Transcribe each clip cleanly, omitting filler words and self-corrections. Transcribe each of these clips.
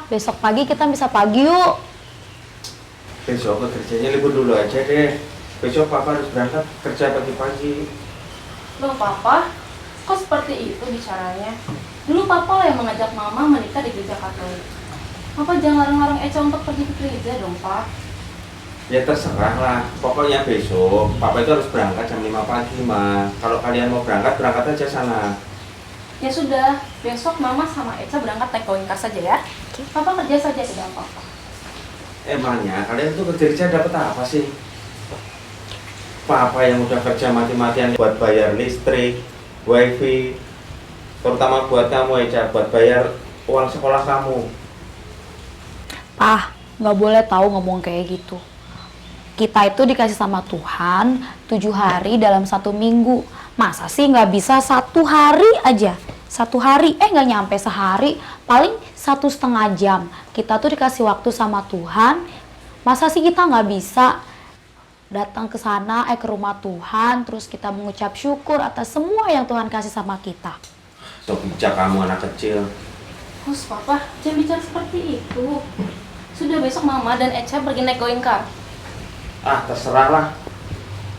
Besok pagi kita bisa pagi yuk. Besok kerjanya libur dulu aja deh. Besok papa harus berangkat kerja pagi-pagi. Loh papa, kok seperti itu bicaranya? Dulu papa lah yang mengajak mama menikah di gereja Katolik. Papa jangan larang-larang Eca untuk pergi ke gereja dong, Pak. Ya terserah lah. Pokoknya besok papa itu harus berangkat jam 5 pagi, Ma. Kalau kalian mau berangkat aja sana. Ya sudah, besok mama sama Eca berangkat naik Goingkar saja ya. Papa kerja saja di dalam papa. Emangnya kalian tuh ke gereja dapat apa sih? Papa yang udah kerja mati-matian buat bayar listrik, wifi, terutama buat kamu Eca, buat bayar uang sekolah kamu. Nggak boleh tahu ngomong kayak gitu. Kita itu dikasih sama Tuhan 7 hari dalam 1 minggu. Masa sih nggak bisa 1 hari aja? 1 hari, nggak nyampe sehari, paling 1,5 jam. Kita tuh dikasih waktu sama Tuhan. Masa sih kita nggak bisa datang ke sana, ke rumah Tuhan, terus kita mengucap syukur atas semua yang Tuhan kasih sama kita. So bijak kamu anak kecil. Hus, papa, jangan bicara seperti itu. Sudah besok mama dan Eca pergi naik Goingkar. Ah, terserah lah.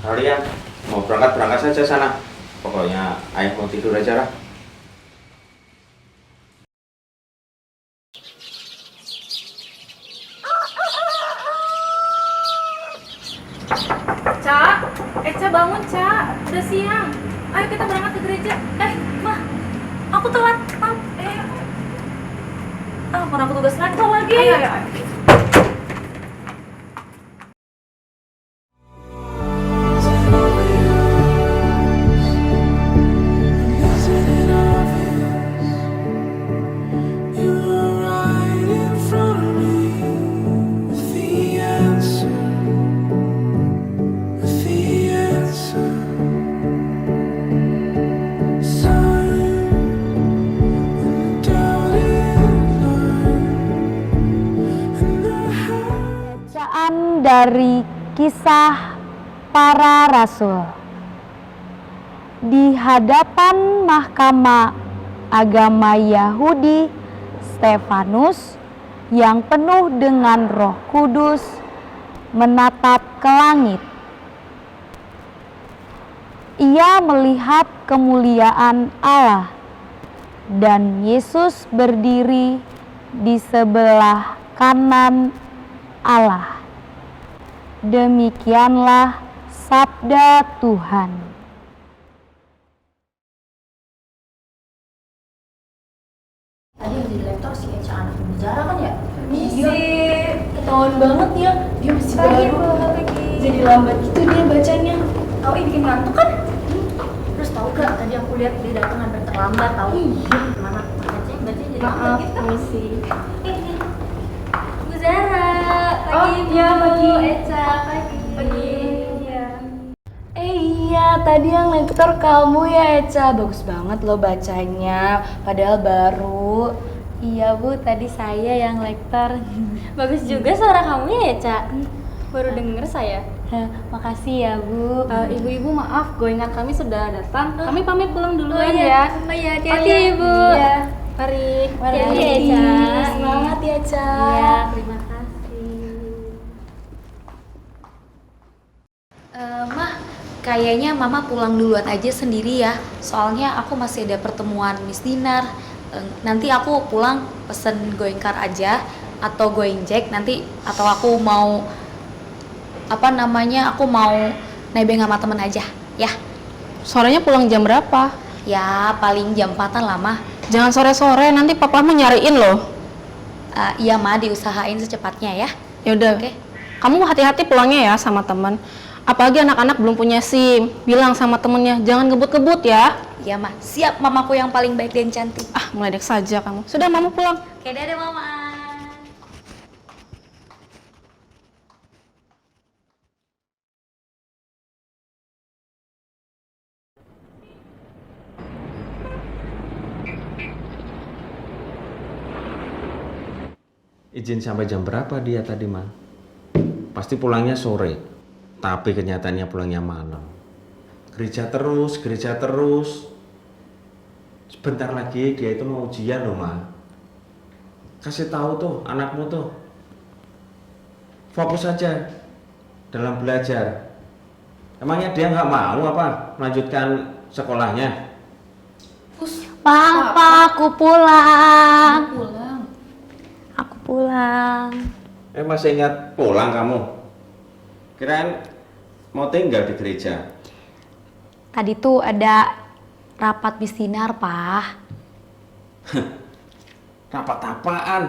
Kalian mau berangkat saja sana. Pokoknya ayah mau tidur aja lah. Ca, Eca bangun Ca, udah siang. Ayo kita berangkat ke gereja. Ma, aku telat. Kurang aku tugas ngaco lagi. Ayo. Bacaan dari Kisah Para Rasul. Di hadapan mahkamah agama Yahudi, Stefanus yang penuh dengan Roh Kudus menatap ke langit. Ia melihat kemuliaan Allah dan Yesus berdiri di sebelah kanan Allah. Demikianlah sabda Tuhan. Tadi yang jadi lektor si Eca anak penjara kan ya? Iya, ketahuan banget ya. Dia masih baru. Jadi lambat gitu dia bacanya. Kau ini bikin ngantuk kan? Terus tahu gak tadi aku lihat dia datang hampir terlambat tahu? Iya. Mana bacanya jadi lambat gitu. Permisi. Bu Zara, pagi Bu. Iya, pagi. Eca, pagi. Iya. Iya, tadi yang lektor kamu ya Eca. Bagus banget lo bacanya. Padahal baru. Iya Bu, tadi saya yang lektor. Bagus juga suara kamu ya Eca. Baru denger saya. Makasih ya Bu. Ibu-ibu maaf, goingan kami sudah datang. Kami pamit pulang duluan Oh ya. iya, Hati Ibu. Iya. Mari. Mari Eca. Semangat ya Eca. Iya, terima kasih. Mah, kayaknya Mama pulang duluan aja sendiri ya. Soalnya aku masih ada pertemuan Miss Dinar. Nanti aku pulang pesen Goingkar aja atau Goinjek nanti, atau aku mau aku mau nebeng sama temen aja ya. Sorenya pulang jam berapa? Ya paling jam 4-an lah Mah. Jangan sore-sore, nanti papamu nyariin loh. Iya Mah, diusahain secepatnya ya. Yaudah, Oke. kamu hati-hati pulangnya ya sama teman. Apalagi anak-anak belum punya SIM. Bilang sama temennya, jangan ngebut-ngebut ya. Iya Mah, siap Mamaku yang paling baik dan cantik. Meledek saja kamu. Sudah, Mama pulang. Oke, dadah Mama. Izin sampai jam berapa dia tadi, Ma? Pasti pulangnya sore. Tapi kenyataannya pulangnya malam. Gereja terus. Sebentar lagi dia itu mau ujian loh, Ma. kasih tahu tuh anakmu tuh fokus saja dalam belajar. Emangnya dia nggak mau apa melanjutkan sekolahnya? Papa, aku pulang. Pulang. Aku pulang. Masih ingat pulang kamu? Kirain mau tinggal di gereja. Tadi tuh ada rapat misinar, Pak. Rapat apaan?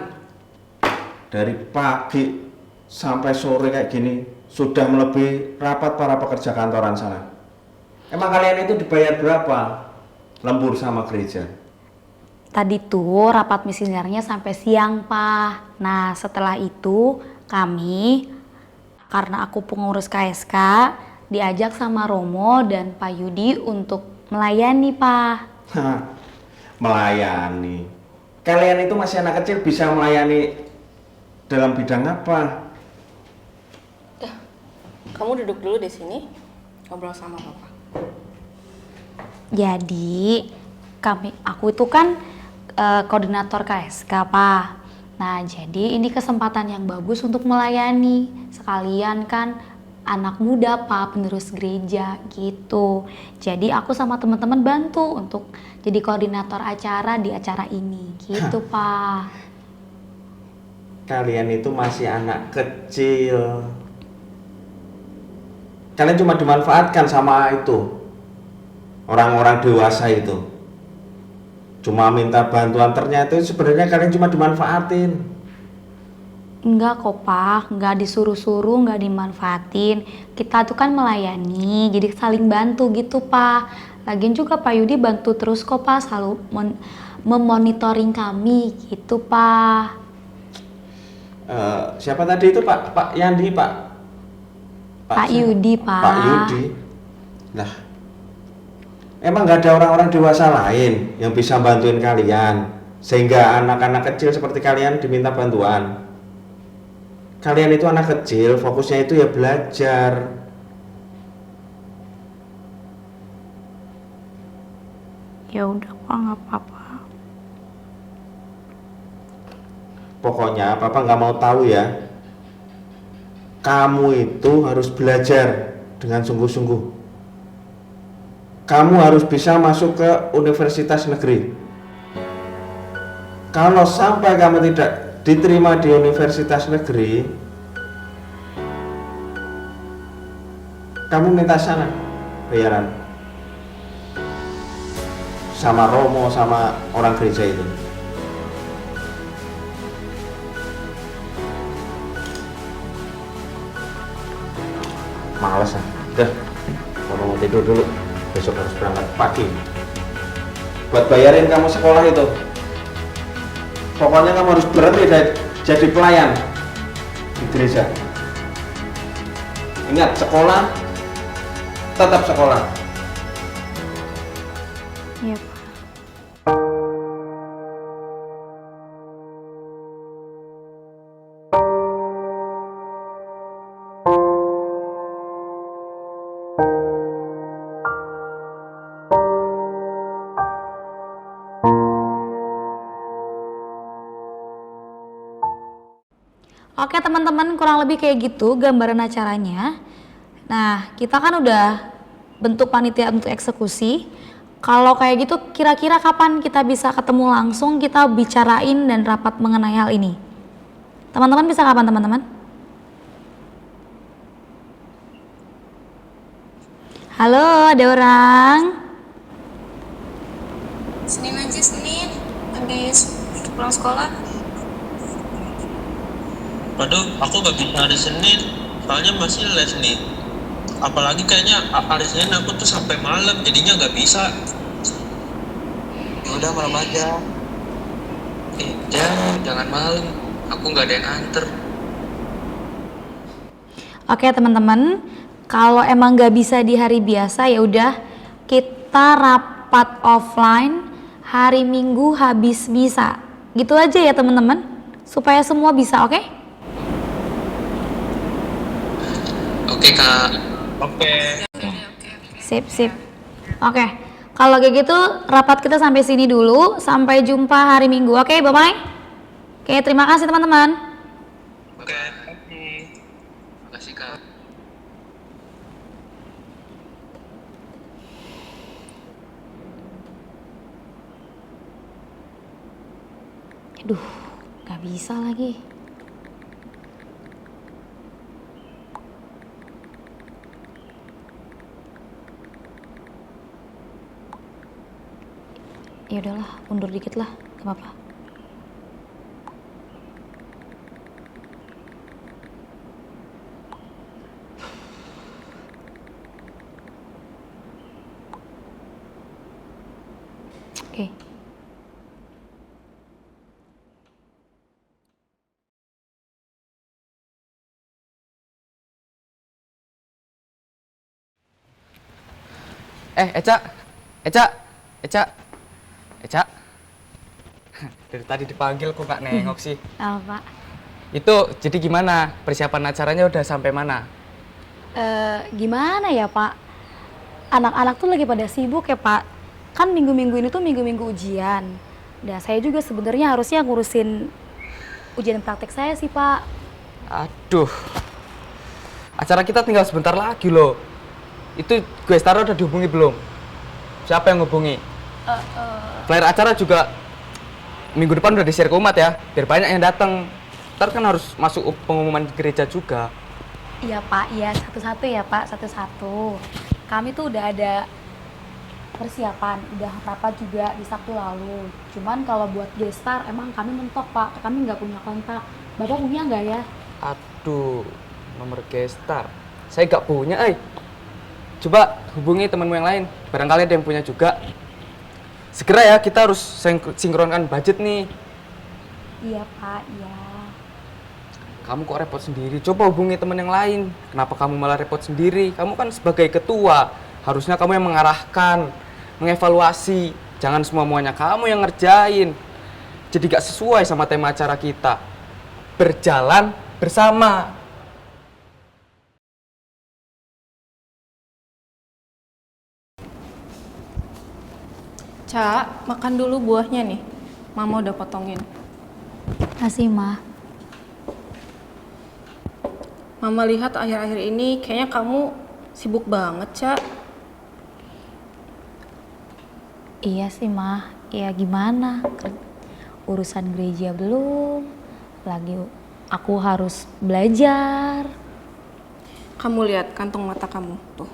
Dari pagi sampai sore kayak gini sudah melebihi rapat para pekerja kantoran sana. Emang kalian itu dibayar berapa? Lembur sama gereja. Tadi tuh rapat misinarnya sampai siang, Pak. Nah, setelah itu kami, karena aku pengurus KSK, diajak sama Romo dan Pak Yudi untuk melayani, Pak. Melayani. Kalian itu masih anak kecil bisa melayani dalam bidang apa? Kamu duduk dulu di sini, ngobrol sama papa. Jadi, aku itu kan koordinator KSK, Pak. Nah, jadi ini kesempatan yang bagus untuk melayani. Sekalian kan anak muda, Pak, penerus gereja gitu. Jadi aku sama teman-teman bantu untuk jadi koordinator acara di acara ini gitu, Pak. Kalian itu masih anak kecil. Kalian cuma dimanfaatkan sama itu orang-orang dewasa itu. Cuma minta bantuan, ternyata itu sebenarnya kalian cuma dimanfaatin. Enggak kok, Pak, enggak disuruh-suruh, enggak dimanfaatin. Kita tuh kan melayani, jadi saling bantu gitu, Pak. Lagian juga Pak Yudi bantu terus kok, Pak, selalu memonitoring kami gitu, Pak. Siapa tadi itu, Pak Yandi, Pak Yudi, Pak. Pak Yudi. Nah, emang nggak ada orang-orang dewasa lain yang bisa bantuin kalian sehingga anak-anak kecil seperti kalian diminta bantuan? Kalian itu anak kecil, fokusnya itu ya belajar. Ya udah, Pak, nggak apa-apa. Pokoknya Papa nggak mau tahu ya. Kamu itu harus belajar dengan sungguh-sungguh. Kamu harus bisa masuk ke universitas negeri. Kalau sampai kamu tidak diterima di universitas negeri, kamu minta sana bayaran sama Romo, sama orang gereja itu. Males ah, udah, mau tidur dulu. Besok harus berangkat pagi buat bayarin kamu sekolah itu. Pokoknya kamu harus berhenti jadi pelayan di gereja. Ingat, sekolah tetap sekolah. Iya, Pak. Oke teman-teman, kurang lebih kayak gitu gambaran acaranya. Nah, kita kan udah bentuk panitia untuk eksekusi. Kalau kayak gitu, kira-kira kapan kita bisa ketemu langsung, kita bicarain dan rapat mengenai hal ini? Teman-teman bisa kapan, teman-teman? Halo, ada orang? Senin aja, Senin. Habis pulang sekolah. Waduh, aku gak bisa hari Senin, soalnya masih les nih. Apalagi kayaknya hari Senin aku tuh sampai malam, jadinya gak bisa. Udah malam aja. Jangan malam, aku gak ada yang anter. Oke teman-teman, kalau emang gak bisa di hari biasa ya udah kita rapat offline hari Minggu habis bisa. Gitu aja ya teman-teman, supaya semua bisa, oke? Oke Kak. Oke. Sip. Oke, kalau kayak gitu rapat kita sampai sini dulu. Sampai jumpa hari Minggu. Oke, bye-bye. Oke, terima kasih teman-teman. Oke. Makasih Kak. Aduh, nggak bisa lagi. Ya udahlah, mundur dikit lah, gak apa-apa. Oke. Eca, Eca, Eca, Eca. Dari tadi dipanggil kok nggak nengok sih. Pak. Itu jadi gimana? Persiapan acaranya udah sampai mana? Gimana ya Pak? Anak-anak tuh lagi pada sibuk ya Pak. Kan minggu-minggu ini tuh minggu-minggu ujian. Dan saya juga sebenarnya harusnya ngurusin ujian praktek saya sih Pak. Aduh, acara kita tinggal sebentar lagi loh. Itu gue Stara udah dihubungi belum? Siapa yang hubungi? Flyer acara juga minggu depan udah di-share ke umat ya, biar banyak yang datang. Ntar kan harus masuk pengumuman gereja juga. Iya Pak, iya satu-satu ya Pak, satu-satu. Kami tuh udah ada persiapan, udah rapat juga di Sabtu lalu. Cuman kalau buat gestar emang kami mentok Pak, kami nggak punya kontak. Bapak punya nggak ya? Aduh, nomor gestar. Saya nggak punya, Coba hubungi temanmu yang lain, barangkali ada yang punya juga. Segera ya, kita harus sinkronkan budget nih. Iya Pak, iya. Kamu kok repot sendiri? Coba hubungi teman yang lain. Kenapa kamu malah repot sendiri? Kamu kan sebagai ketua, harusnya kamu yang mengarahkan, mengevaluasi. Jangan semua-muanya kamu yang ngerjain. Jadi gak sesuai sama tema acara kita. Berjalan bersama. Cak, makan dulu buahnya nih. Mama udah potongin. Kasih Ma. Mama lihat akhir-akhir ini kayaknya kamu sibuk banget, Cak. Iya sih Ma, ya gimana? Urusan gereja belum, lagi aku harus belajar. Kamu lihat kantong mata kamu tuh.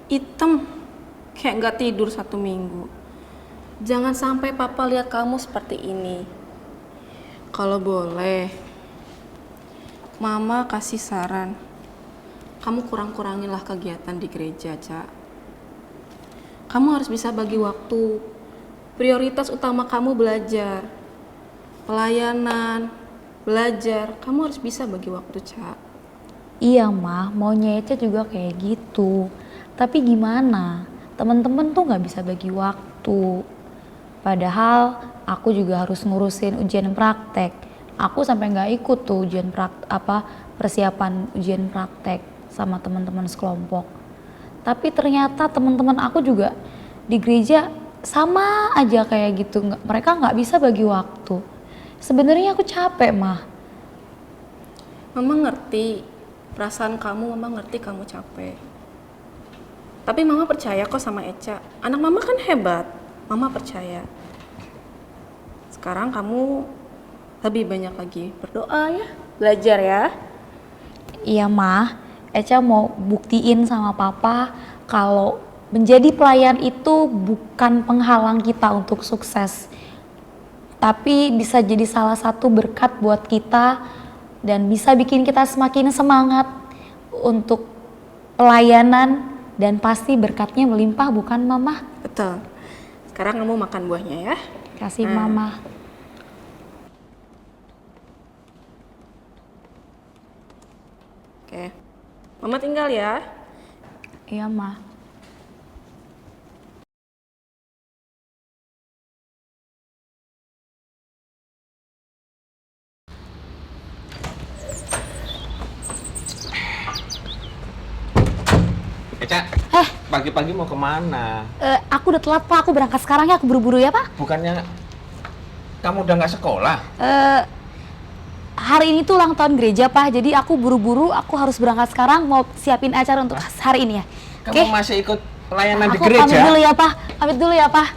Hitam, kayak nggak tidur 1 minggu. Jangan sampai papa lihat kamu seperti ini. Kalau boleh, mama kasih saran. Kamu kurang-kuranginlah kegiatan di gereja, Cak. Kamu harus bisa bagi waktu. Prioritas utama kamu belajar. Pelayanan, belajar. Kamu harus bisa bagi waktu, Cak. Iya Ma, maunya Ece juga kayak gitu. Tapi gimana? Temen-temen tuh nggak bisa bagi waktu. Padahal aku juga harus ngurusin ujian praktek. Aku sampai nggak ikut tuh ujian persiapan ujian praktek sama teman-teman sekelompok. Tapi ternyata teman-teman aku juga di gereja sama aja kayak gitu. Mereka nggak bisa bagi waktu. Sebenarnya aku capek Mah. Mama ngerti perasaan kamu, mama ngerti kamu capek. Tapi mama percaya kok sama Eca. Anak mama kan hebat, mama percaya. Sekarang kamu lebih banyak lagi berdoa ya, belajar ya. Iya Mah, Eca mau buktiin sama Papa kalau menjadi pelayan itu bukan penghalang kita untuk sukses. Tapi bisa jadi salah satu berkat buat kita dan bisa bikin kita semakin semangat untuk pelayanan dan pasti berkatnya melimpah, bukan Mama? Betul. Sekarang kamu makan buahnya ya. Kasih Mama. Oke. Mama tinggal ya. Iya Ma. Eca, pagi-pagi mau kemana? Aku udah telat Pak, aku berangkat sekarang ya, aku buru-buru ya Pak. Bukannya kamu udah nggak sekolah? Hari ini tuh ulang tahun gereja, Pak. Jadi aku buru-buru, aku harus berangkat sekarang mau siapin acara untuk hari ini ya. Oke? Kamu masih ikut pelayanan di Aku gereja? pamit dulu ya, Pak. Pamit dulu ya, Pak.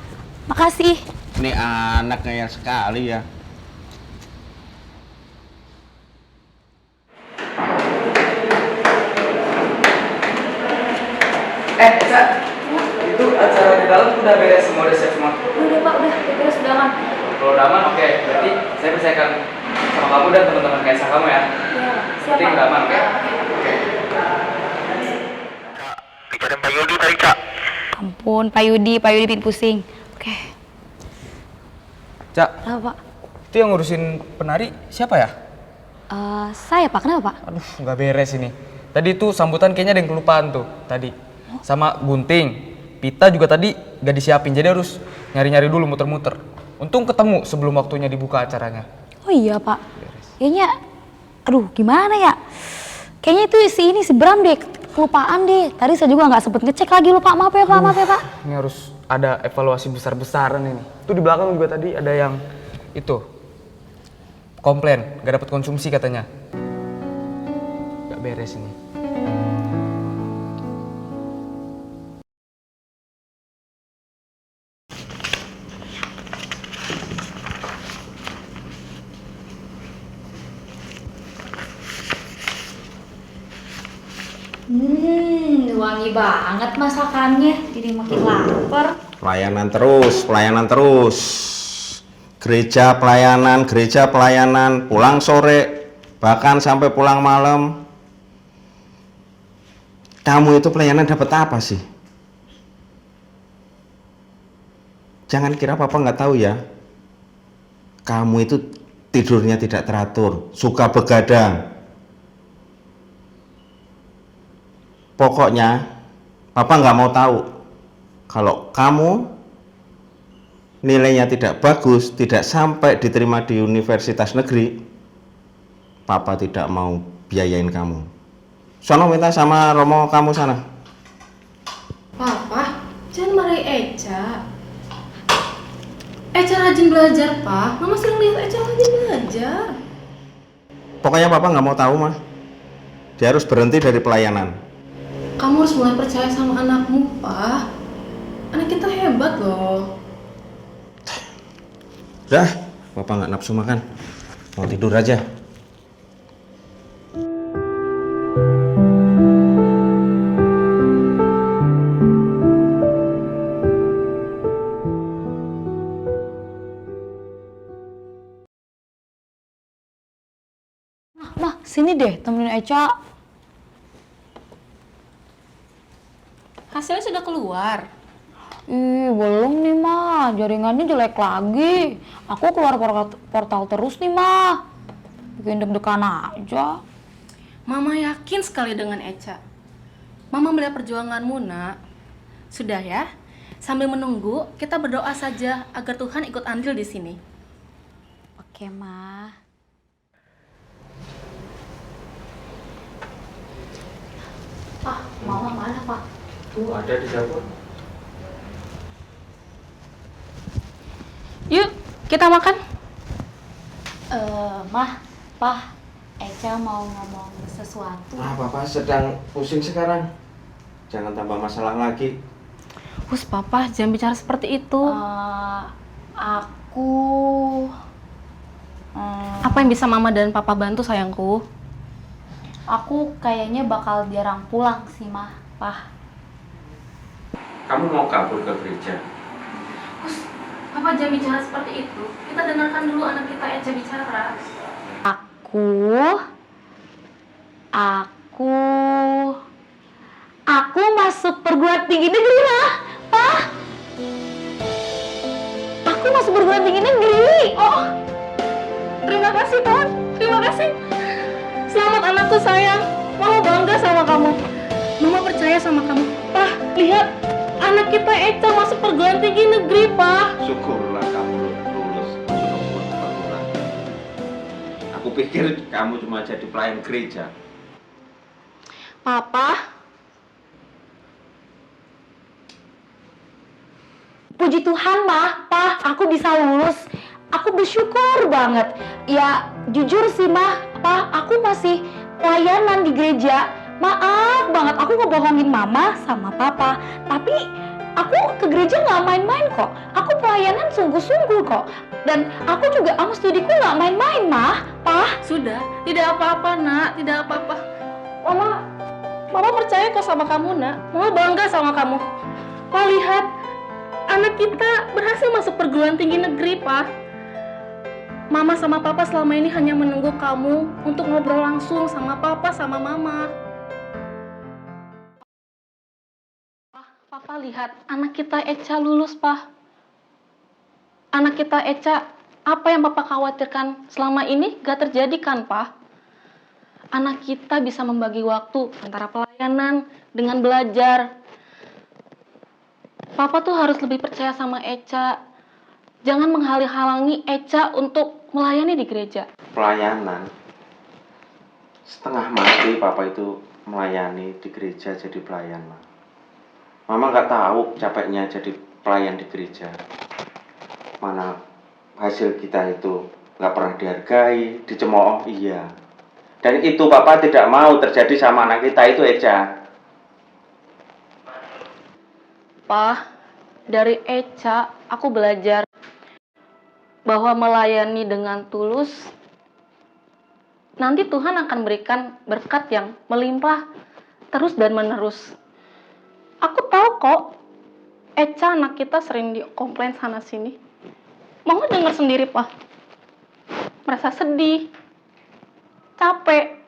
Makasih. Ini anak ngeyel sekali ya. Cak, itu acara di dalam udah beres semua, udah siap semua. Udah, Pak. Udah. Beres, sudah aman. Kalau udah aman, oke. Berarti saya percayakan sama kamu dan teman-teman kaisa kamu ya. Iya, siap, Berarti Pak. udah aman, oke? Bicarain Pak Yudi tadi, Cak. Ampun, Pak Yudi bikin pusing. Oke. Cak, Kenapa, Pak? itu yang ngurusin penari siapa ya? Saya, Pak. Kenapa, Pak? Aduh, nggak beres ini. Tadi tuh sambutan kayaknya ada yang kelupaan tuh tadi. Sama gunting, pita juga tadi gak disiapin, jadi harus nyari-nyari dulu muter-muter. Untung ketemu sebelum waktunya dibuka acaranya. Oh iya, Pak. Kayaknya, aduh gimana ya? Kayaknya itu si Bram deh, kelupaan deh. Tadi saya juga nggak sempet ngecek lagi, lupa. Maaf ya, Pak. Ini harus ada evaluasi besar-besaran ini. Tuh di belakang juga tadi ada yang itu komplain, gak dapat konsumsi katanya. Gak beres ini. Wangi banget masakannya, jadi makin lapar. Pelayanan terus. Gereja pelayanan, pulang sore, bahkan sampai pulang malam. Kamu itu pelayanan dapat apa sih? Jangan kira papa nggak tahu ya. Kamu itu tidurnya tidak teratur, suka begadang. Pokoknya, papa nggak mau tahu kalau kamu nilainya tidak bagus, tidak sampai diterima di universitas negeri, papa tidak mau biayain kamu. Sono minta sama Romo kamu sana. Papa, jangan marahi Eca. Eca rajin belajar, Pak. Mama sering lihat Eca rajin belajar. Pokoknya papa nggak mau tahu mah. Dia harus berhenti dari pelayanan. Kamu harus mulai percaya sama anakmu, Pak. Anak kita hebat loh. Udah, papa nggak nafsu makan. Mau tidur aja. Mah, sini deh temenin Eca. Hasilnya sudah keluar. Ih, belum nih, Mah. Jaringannya jelek lagi. Aku keluar portal terus nih, Mah. Bikin deg-degan aja. Mama yakin sekali dengan Eca. Mama melihat perjuanganmu, Nak. Sudah ya. Sambil menunggu, kita berdoa saja agar Tuhan ikut andil di sini. Oke, Mah. Pak, Mama mana, Pak? Tuh ada di dapur. Yuk, kita makan. Mah, Pak, Eca mau ngomong sesuatu. Papa sedang pusing sekarang. Jangan tambah masalah lagi. Hus, Papa, jangan bicara seperti itu. Aku Apa yang bisa Mama dan Papa bantu, sayangku? aku kayaknya bakal jarang pulang sih, Mah. Pak. Kamu mau kabur ke gereja? Hus, Papa jangan bicara seperti itu. Kita dengarkan dulu anak kita Eca bicara. Aku masuk perguruan tinggi negeri, Mah. Pak. Aku masuk perguruan tinggi negeri. Oh, terima kasih, Tuhan. Terima kasih. Selamat anakku sayang. Mama bangga sama kamu. Mama percaya sama kamu. Pak, lihat. Anak kita Eca masuk perguruan tinggi negeri, Pak. Syukurlah kamu lulus masuk perguruan. Aku pikir kamu cuma jadi pelayan gereja. Papa. Puji Tuhan, Mah. Pak, aku bisa lulus. Aku aku bersyukur banget. Ya jujur sih mah, Pa, aku masih pelayanan di gereja. Maaf banget, aku ngebohongin mama sama papa. Tapi aku ke gereja nggak main-main kok. Aku pelayanan sungguh-sungguh kok. Dan aku juga sama studiku nggak main-main, Mah, Pa. Sudah, tidak apa-apa nak, tidak apa-apa. Mama percaya kok sama kamu nak. Mama bangga sama kamu. Pa, lihat, anak kita berhasil masuk perguruan tinggi negeri, Pa. Mama sama Papa selama ini hanya menunggu kamu untuk ngobrol langsung sama Papa sama Mama. Papa lihat, anak kita Echa lulus, Pa. Anak kita Echa, apa yang Papa khawatirkan selama ini gak terjadi kan, Pa? Anak kita bisa membagi waktu antara pelayanan dengan belajar. Papa tuh harus lebih percaya sama Echa. Jangan menghalang-halangi Echa untuk melayani di gereja. Pelayanan setengah mati papa itu melayani di gereja jadi pelayan, Ma. Mama nggak tahu capeknya jadi pelayan di gereja. Mana hasil kita itu nggak pernah dihargai, dicemooh, iya. Dan itu papa tidak mau terjadi sama anak kita itu, Echa. Pa, dari Echa aku belajar bahwa melayani dengan tulus nanti Tuhan akan berikan berkat yang melimpah terus dan menerus. Aku tahu kok Echa anak kita sering dikomplain sana sini. Mama dengar sendiri, Pa. Merasa sedih, capek,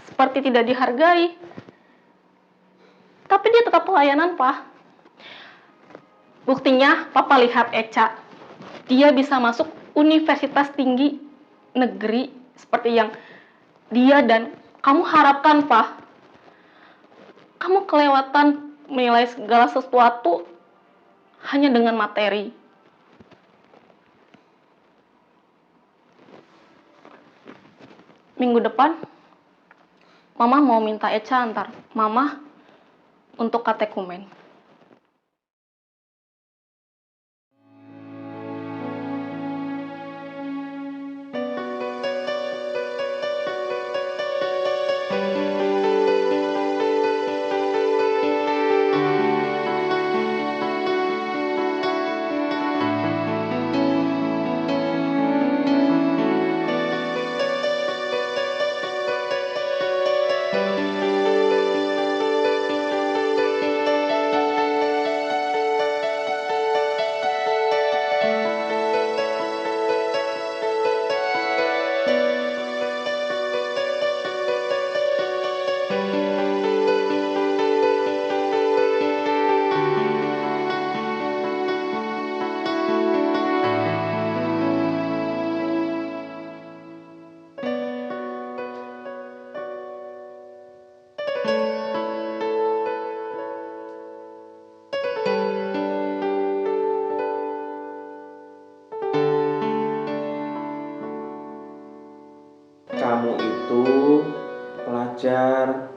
seperti tidak dihargai. Tapi dia tetap pelayanan, Pa. Buktinya, Papa lihat Echa. Dia bisa masuk universitas tinggi negeri seperti yang dia dan kamu harapkan, Pa. Kamu kelewatan menilai segala sesuatu hanya dengan materi. Minggu depan, Mama mau minta Echa antar Mama untuk katekumen. Kamu itu pelajar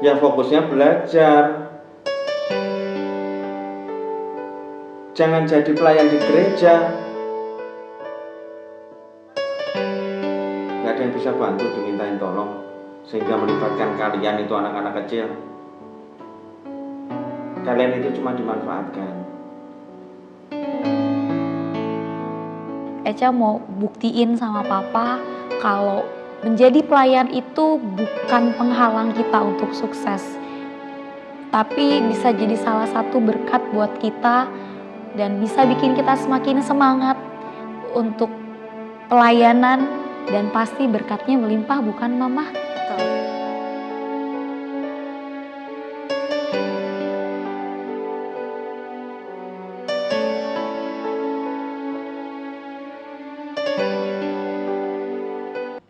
yang fokusnya belajar. Jangan jadi pelayan di gereja. Gak ada yang bisa bantu dimintain tolong sehingga melibatkan kalian itu anak-anak kecil. Kalian itu cuma dimanfaatkan. Echa mau buktiin sama papa kalau menjadi pelayan itu bukan penghalang kita untuk sukses. Tapi bisa jadi salah satu berkat buat kita dan bisa bikin kita semakin semangat untuk pelayanan dan pasti berkatnya melimpah, bukan Mama?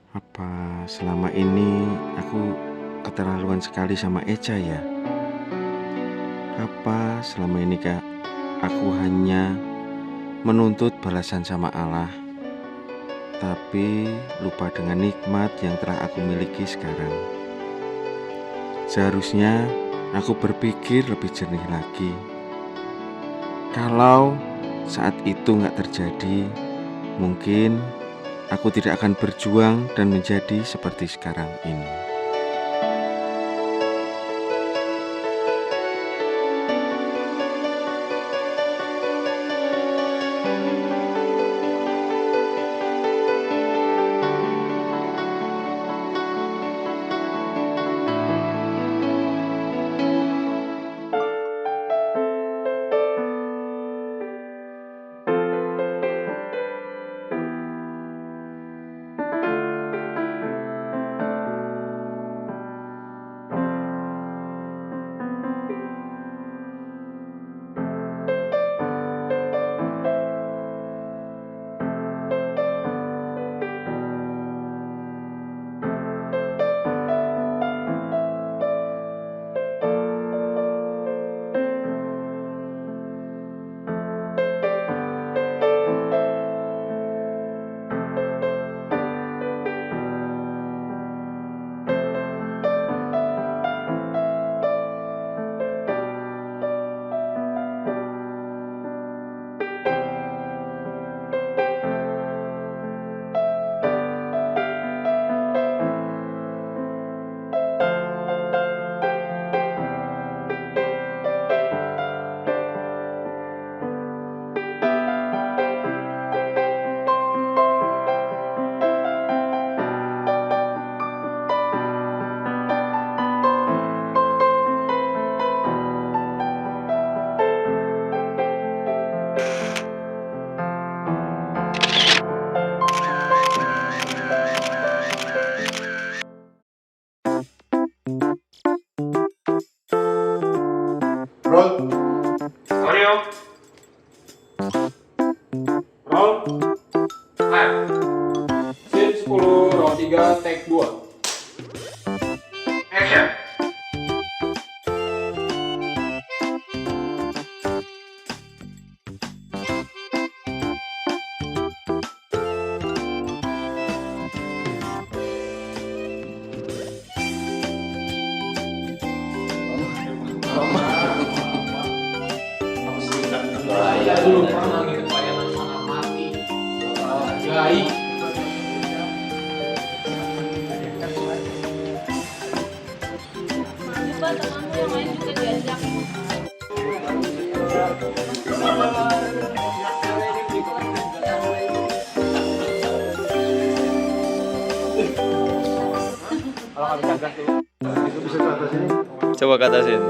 Apa selama ini aku keterlaluan sekali sama Echa ya? Apa selama ini Kak, aku hanya menuntut balasan sama Allah, tapi lupa dengan nikmat yang telah aku miliki sekarang. Seharusnya aku berpikir lebih jernih lagi. Kalau saat itu nggak terjadi, mungkin aku tidak akan berjuang dan menjadi seperti sekarang ini. Roll. Mario. Roll. Scene 10, roll 3, take 2. Action. Saya belum pernah gitu bayangan anak mati. Gaib. Coba temanmu yang lain juga diajak. Coba katasin.